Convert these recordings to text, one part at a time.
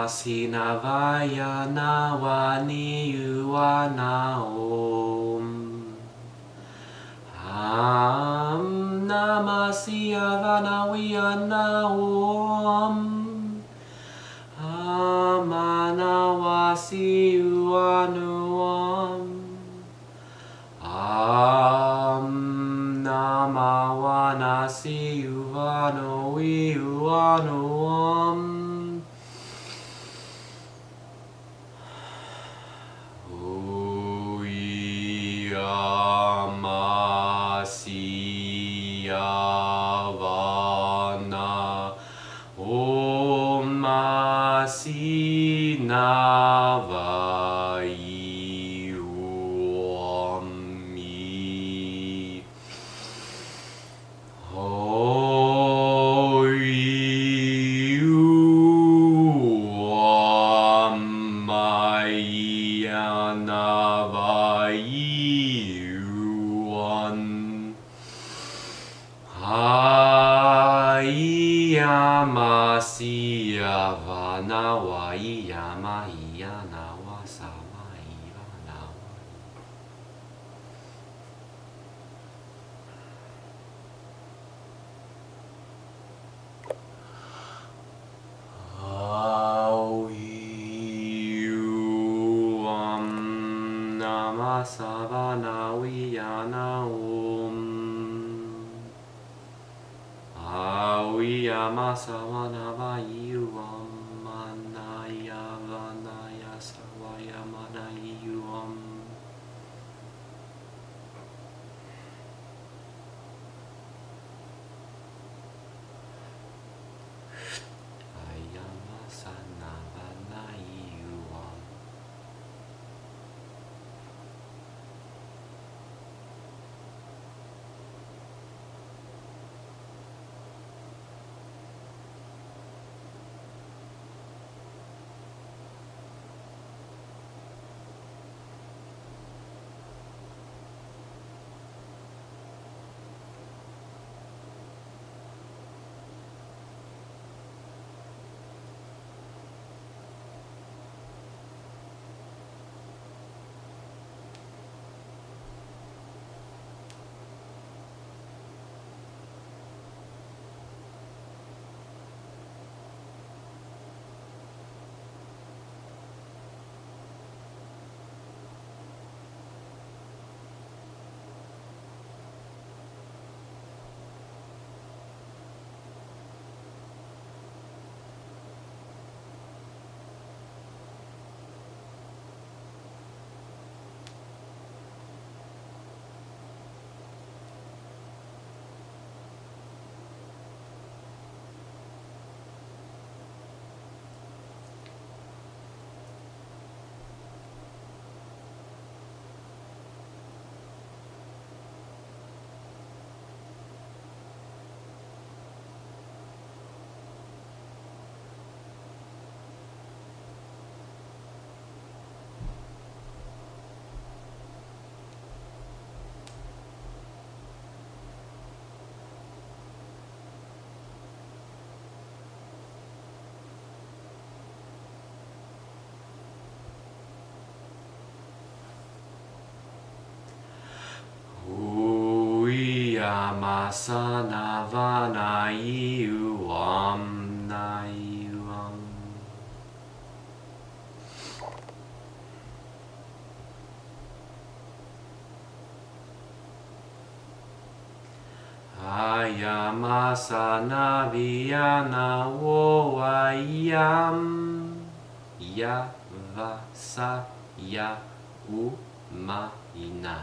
Namasina vaya nawani uana om. Namasiya vanawiana om. Amanawasi uanu om. Namawanasi uvano uanu om. Yamasiyavana Om Masinavayi Om Yamasiyavana Vayiyama Wasamayivana Namasavana Viyana Om Aviyamasavana Vayuam Manayavanaya Savayamanayuam Ayamasanavanaiyuam Yamasanavanayuam Nayuam Ayamasanaviana Woayam Yavasaya Umaina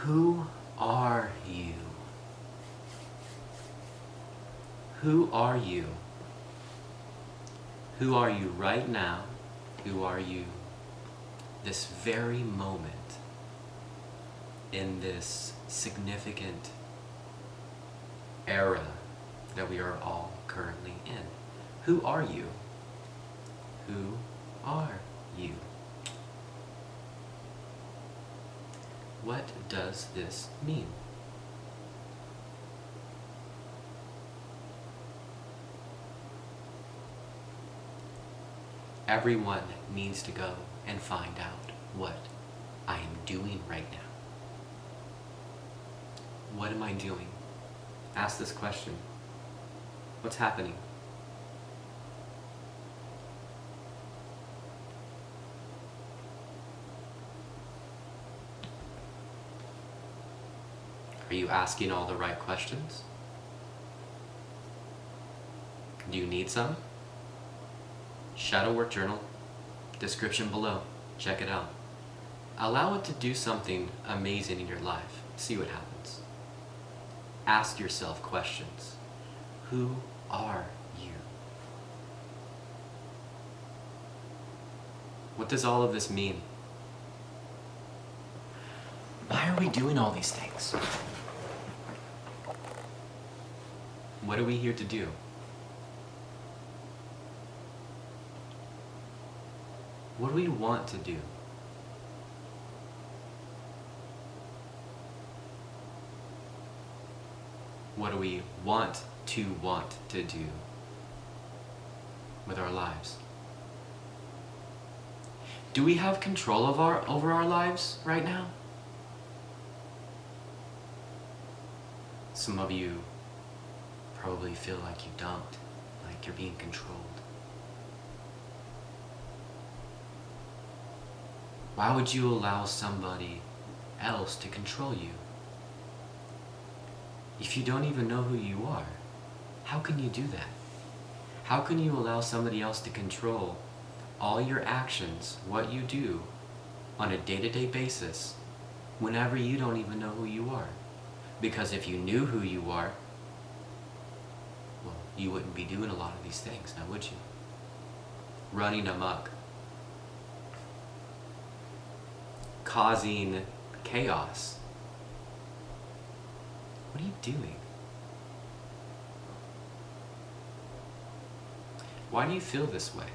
Who are you? Who are you? Who are you right now? Who are you this very moment in this significant era that we are all currently in? Who are you? Who are you? What does this mean? Everyone needs to go and find out what I am doing right now. What am I doing? Ask this question. What's happening? Are you asking all the right questions? Do you need some? Shadow Work Journal, description below. Check it out. Allow it to do something amazing in your life. See what happens. Ask yourself questions. Who are you? What does all of this mean? Why are we doing all these things? What are we here to do? What do we want to do? What do we want to do with our lives? Do we have control of over our lives right now? Some of you probably feel like you don't, like you're being controlled. Why would you allow somebody else to control you? If you don't even know who you are, how can you do that? How can you allow somebody else to control all your actions, what you do, on a day-to-day basis, whenever you don't even know who you are? Because if you knew who you are, well, you wouldn't be doing a lot of these things, now would you? Running amok, causing chaos. What are you doing? Why do you feel this way?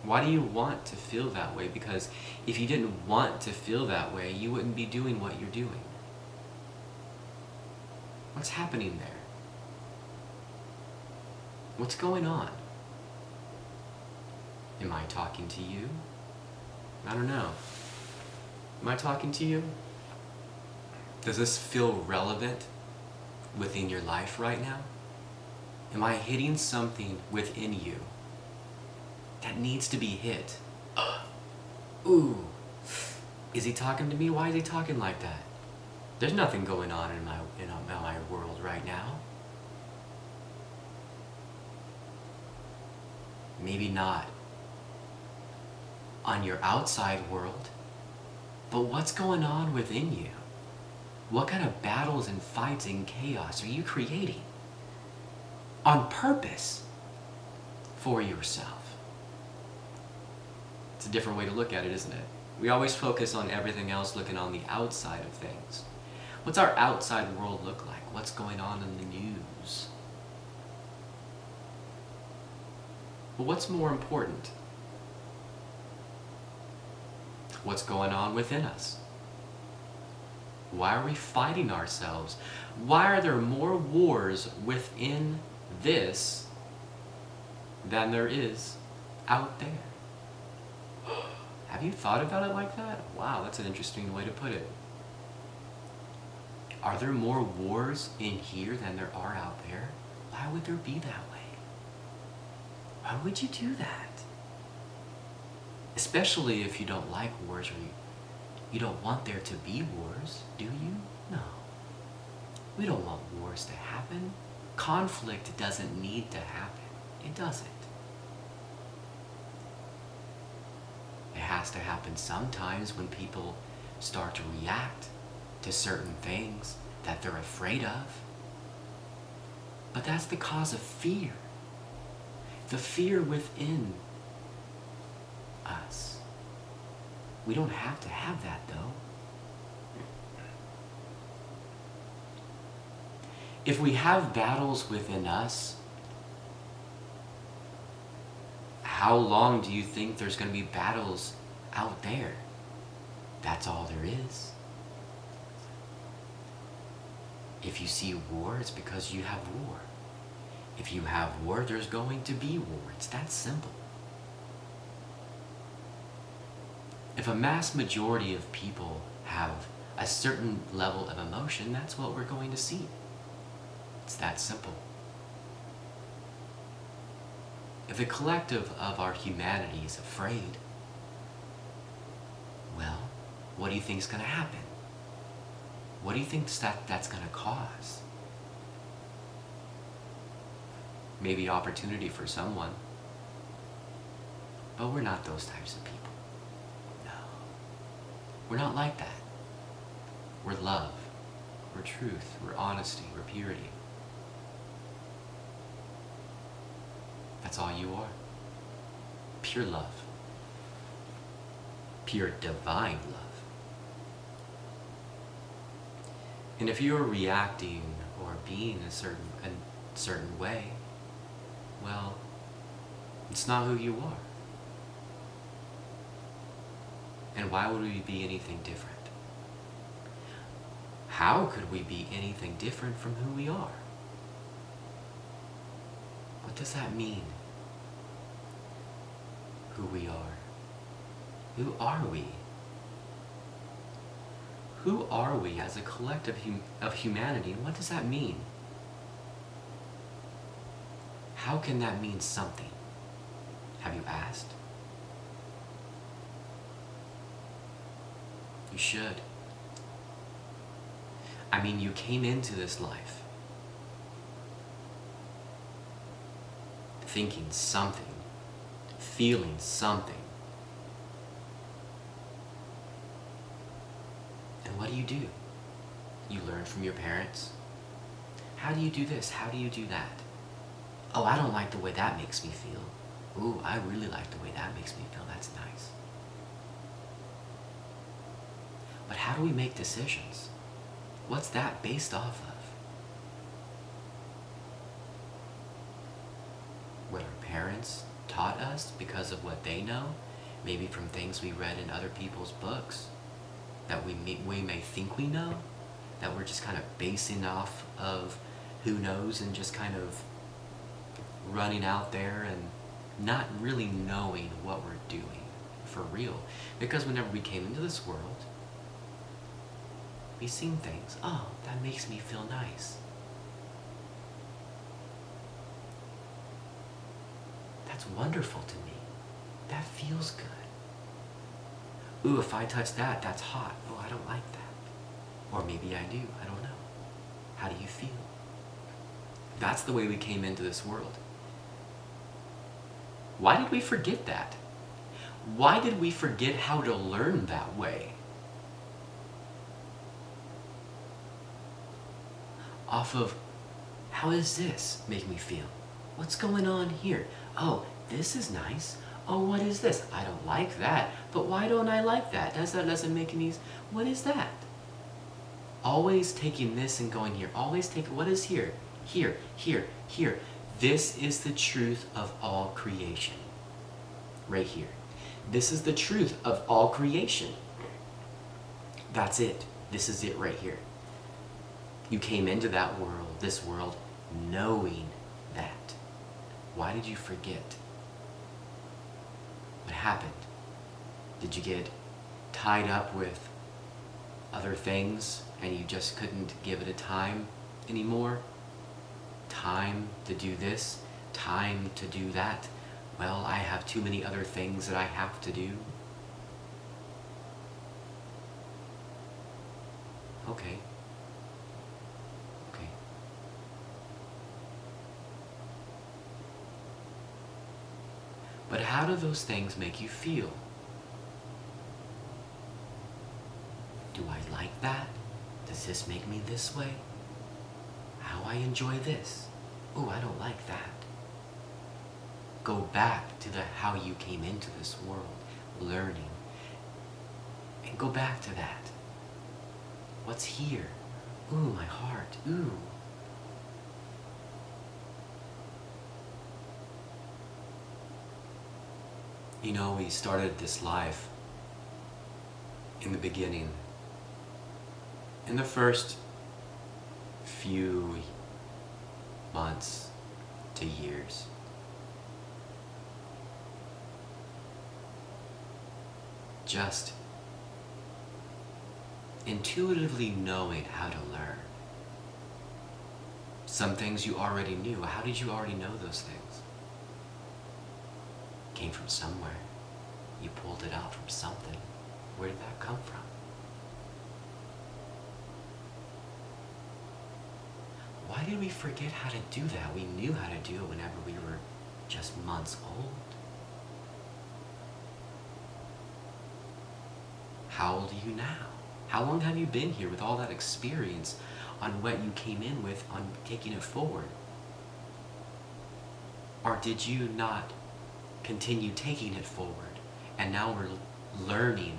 Why do you want to feel that way? Because if you didn't want to feel that way, you wouldn't be doing what you're doing. What's happening there? What's going on? Am I talking to you? I don't know. Am I talking to you? Does this feel relevant within your life right now? Am I hitting something within you that needs to be hit? Ooh, is he talking to me? Why is he talking like that? There's nothing going on in my world right now. Maybe not on your outside world, but what's going on within you? What kind of battles and fights and chaos are you creating on purpose for yourself? It's a different way to look at it, isn't it? We always focus on everything else, looking on the outside of things. What's our outside world look like? What's going on in the news? But what's more important? What's going on within us? Why are we fighting ourselves? Why are there more wars within this than there is out there? Have you thought about it like that? Wow, that's an interesting way to put it. Are there more wars in here than there are out there? Why would there be that way? Why would you do that? Especially if you don't like wars or you don't want there to be wars, do you? No. We don't want wars to happen. Conflict doesn't need to happen. It doesn't. It has to happen sometimes when people start to react to certain things that they're afraid of. But that's the cause of fear. The fear within us. We don't have to have that, though. If we have battles within us, how long do you think there's going to be battles out there? That's all there is. If you see war, it's because you have war. If you have war, there's going to be war. It's that simple. If a mass majority of people have a certain level of emotion, that's what we're going to see. It's that simple. If the collective of our humanity is afraid, well, what do you think is going to happen? What do you think that's going to cause? Maybe opportunity for someone, but we're not those types of people. No. We're not like that. We're love. We're truth. We're honesty. We're purity. That's all you are. Pure love. Pure divine love. And if you're reacting or being a certain way, well, it's not who you are. And why would we be anything different? How could we be anything different from who we are? What does that mean? Who we are. Who are we? Who are we as a collective of humanity, and what does that mean? How can that mean something? Have you asked? You should. I mean, you came into this life thinking something, feeling something. And what do? You learn from your parents. How do you do this? How do you do that? Oh, I don't like the way that makes me feel. Ooh, I really like the way that makes me feel. That's nice. But how do we make decisions? What's that based off of? What our parents taught us because of what they know, maybe from things we read in other people's books that we may think we know, that we're just kind of basing off of who knows and just kind of running out there and not really knowing what we're doing for real. Because whenever we came into this world, we seen things. Oh, that makes me feel nice. That's wonderful to me. That feels good. Ooh, if I touch that, that's hot. Oh, I don't like that. Or maybe I do. I don't know. How do you feel? That's the way we came into this world. Why did we forget that? Why did we forget how to learn that way? Off of, how does this make me feel? What's going on here? Oh, this is nice. Oh, what is this? I don't like that. But why don't I like that? That doesn't make any... What is that? Always taking this and going here. Always take... What is here? Here, here, here. This is the truth of all creation. Right here. This is the truth of all creation. That's it. This is it right here. You came into that world, this world, knowing that. Why did you forget? What happened? Did you get tied up with other things and you just couldn't give it a time anymore? time to do this, time to do that. Well, I have too many other things that I have to do. Okay. Okay. But how do those things make you feel? Do I like that? Does this make me this way? How I enjoy this? Oh, I don't like that. Go back to the how you came into this world, learning. And go back to that. What's here? Ooh, my heart. Ooh. You know, we started this life in the beginning. In the first few months to years. Just intuitively knowing how to learn. Some things you already knew. How did you already know those things? Came from somewhere. You pulled it out from something. Where did that come from? Why did we forget how to do that? We knew how to do it whenever we were just months old. How old are you now? How long have you been here with all that experience on what you came in with, on taking it forward? Or did you not continue taking it forward, and now we're learning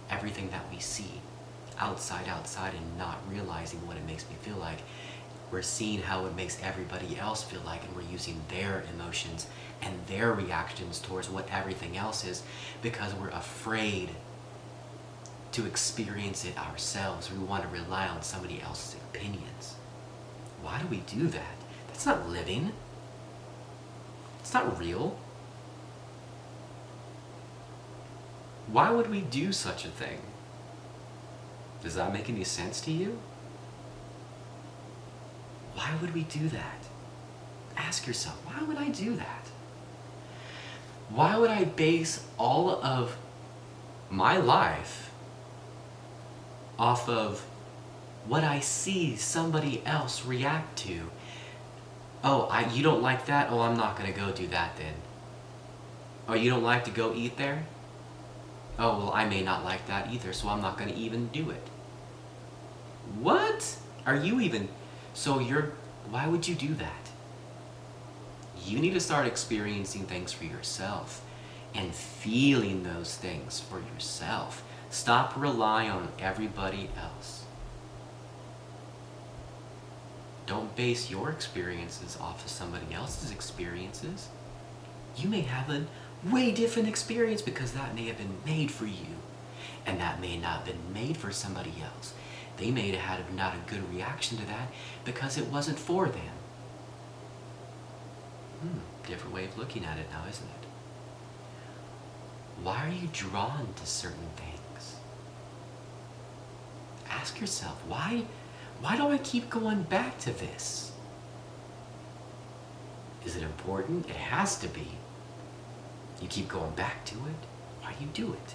everything that we see outside and not realizing what it makes me feel like? We're seeing how it makes everybody else feel like, and we're using their emotions and their reactions towards what everything else is because we're afraid to experience it ourselves. We want to rely on somebody else's opinions. Why do we do that? That's not living. It's not real. Why would we do such a thing? Does that make any sense to you? Why would we do that? Ask yourself, why would I do that? Why would I base all of my life off of what I see somebody else react to? Oh, you don't like that? Oh, I'm not going to go do that then. Oh, you don't like to go eat there? Oh, well, I may not like that either, so I'm not going to even do it. What? Are you even... So why would you do that? You need to start experiencing things for yourself and feeling those things for yourself. Stop relying on everybody else. Don't base your experiences off of somebody else's experiences. You may have a way different experience because that may have been made for you, and that may not have been made for somebody else. They may have had not a good reaction to that because it wasn't for them. Different way of looking at it now, isn't it? Why are you drawn to certain things? Ask yourself, why do I keep going back to this? Is it important? It has to be. You keep going back to it. Why do you do it?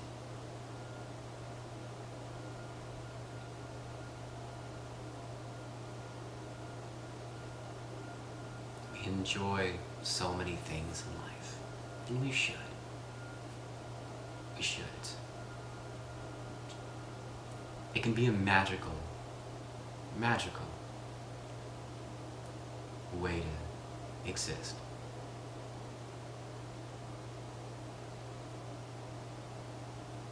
We enjoy so many things in life, and we should. We should. It can be a magical way to exist.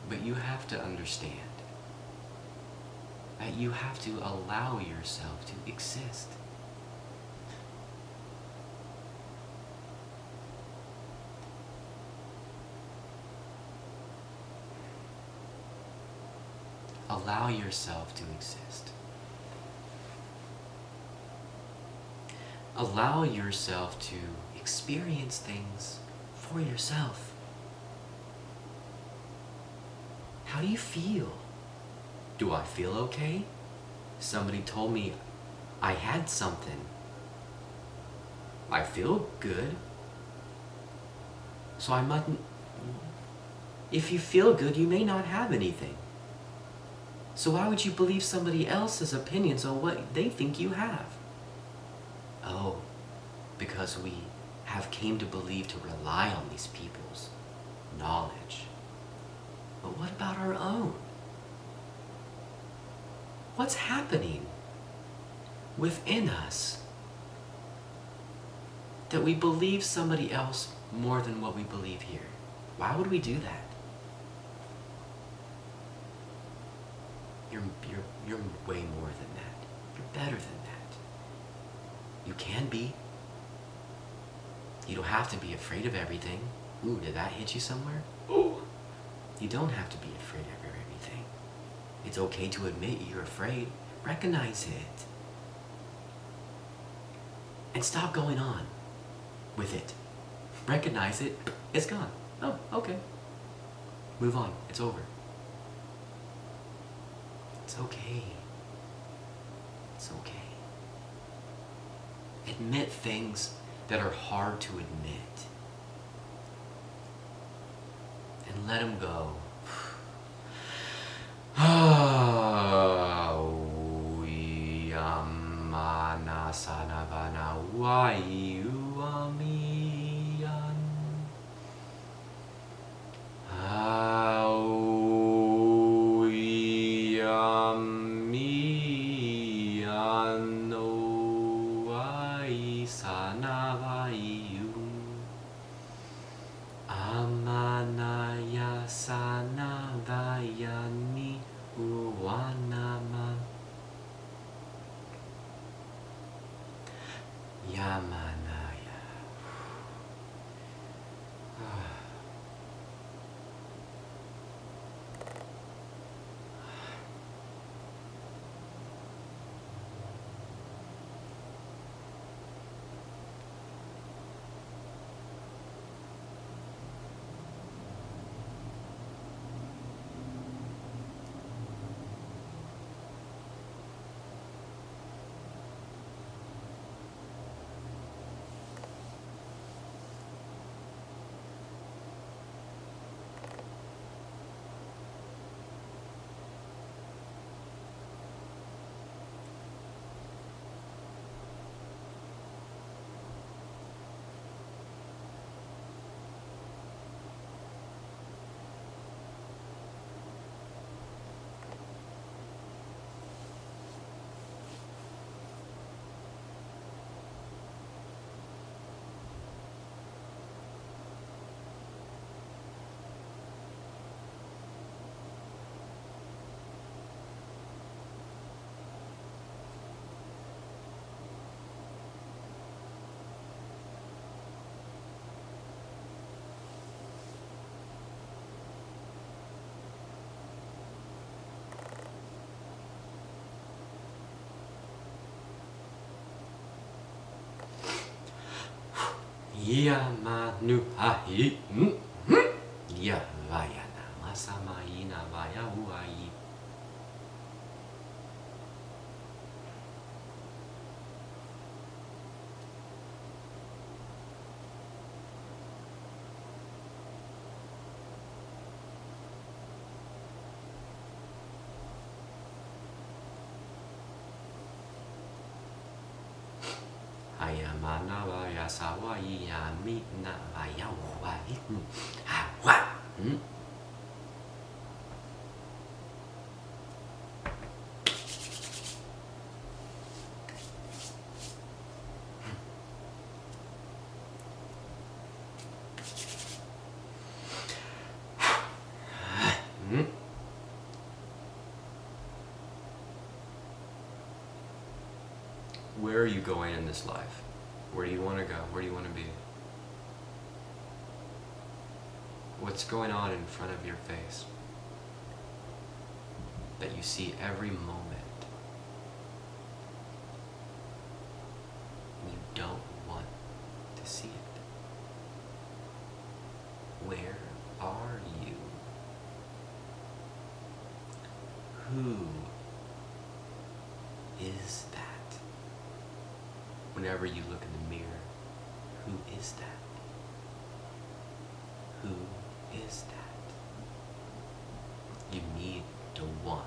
But you have to understand that you have to allow yourself to exist. Allow yourself to exist. Allow yourself to experience things for yourself. How do you feel? Do I feel okay? Somebody told me I had something. I feel good. So I mustn't. If you feel good, you may not have anything. So why would you believe somebody else's opinions on what they think you have? Oh, because we have came to believe to rely on these people's knowledge. But what about our own? What's happening within us that we believe somebody else more than what we believe here? Why would we do that? You're way more than that. You're better than that. You can be. You don't have to be afraid of everything. Ooh, did that hit you somewhere? Ooh. You don't have to be afraid of everything. It's okay to admit you're afraid. Recognize it. And stop going on with it. Recognize it. It's gone. Oh, okay. Move on. It's over. It's okay. It's okay. Admit things that are hard to admit. And let them go. Amanaya sanavayani uvanama Yamanaya. Yamanu ahi. Yavayana masamaina vayahuai. Ayamana vaya sawai yamina vayahuai. Hawa. Where are you going in this life? Where do you want to go? Where do you want to be? What's going on in front of your face that you see every moment? You don't want to see it. Where are you? Who is that? Whenever you look in the mirror, is that? Who is that? You need to want.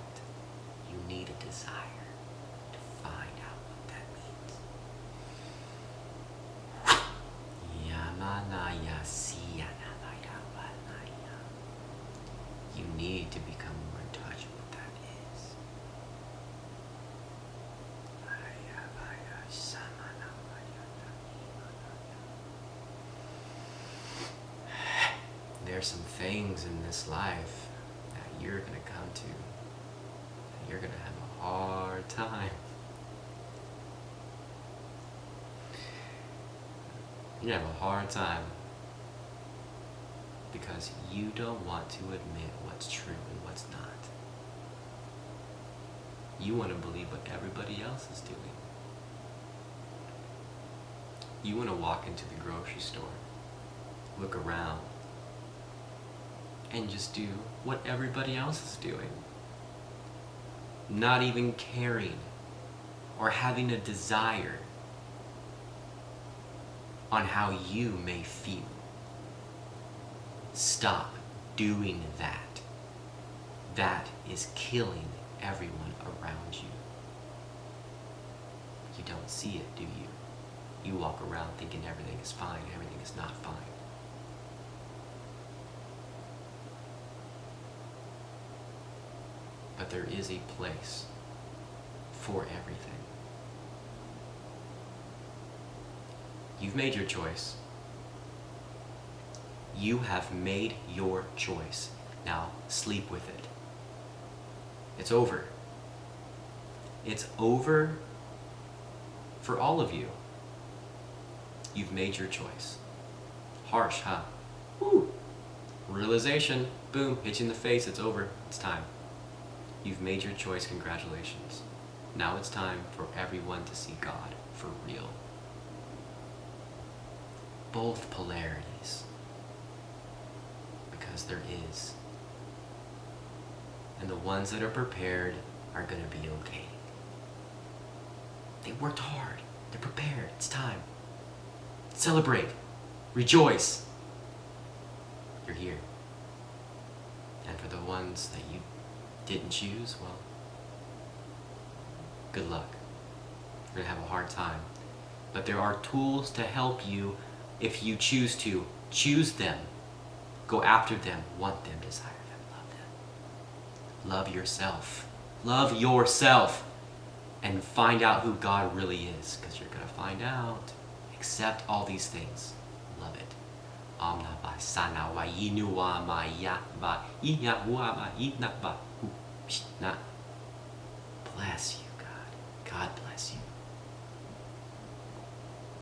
You need a desire to find out what that means. Yamanaya siyanamaya vanaya. You need to become more in touch with what that is. There's some things in this life that you're going to come to that you're going to have a hard time. You're going to have a hard time because you don't want to admit what's true and what's not. You want to believe what everybody else is doing. You want to walk into the grocery store, look around, and just do what everybody else is doing. Not even caring or having a desire on how you may feel. Stop doing that. That is killing everyone around you. You don't see it, do you? You walk around thinking everything is fine, everything is not fine. But there is a place for everything. You've made your choice. You have made your choice. Now sleep with it. It's over. It's over for all of you. You've made your choice. Harsh, huh? Woo! Realization, boom, hit you in the face, it's over, it's time. You've made your choice, congratulations. Now it's time for everyone to see God for real. Both polarities. Because there is. And the ones that are prepared are going to be okay. They worked hard. They're prepared. It's time. Celebrate. Rejoice. You're here. And for the ones that you didn't choose, well, good luck. You're going to have a hard time. But there are tools to help you if you choose to. Choose them. Go after them. Want them. Desire them. Love them. Love yourself. Love yourself. And find out who God really is. Because you're going to find out. Accept all these things. Love it. Amna ba sana wa inu wa ma ya ba iya wa ma ina ba na. Bless you, God. God bless you.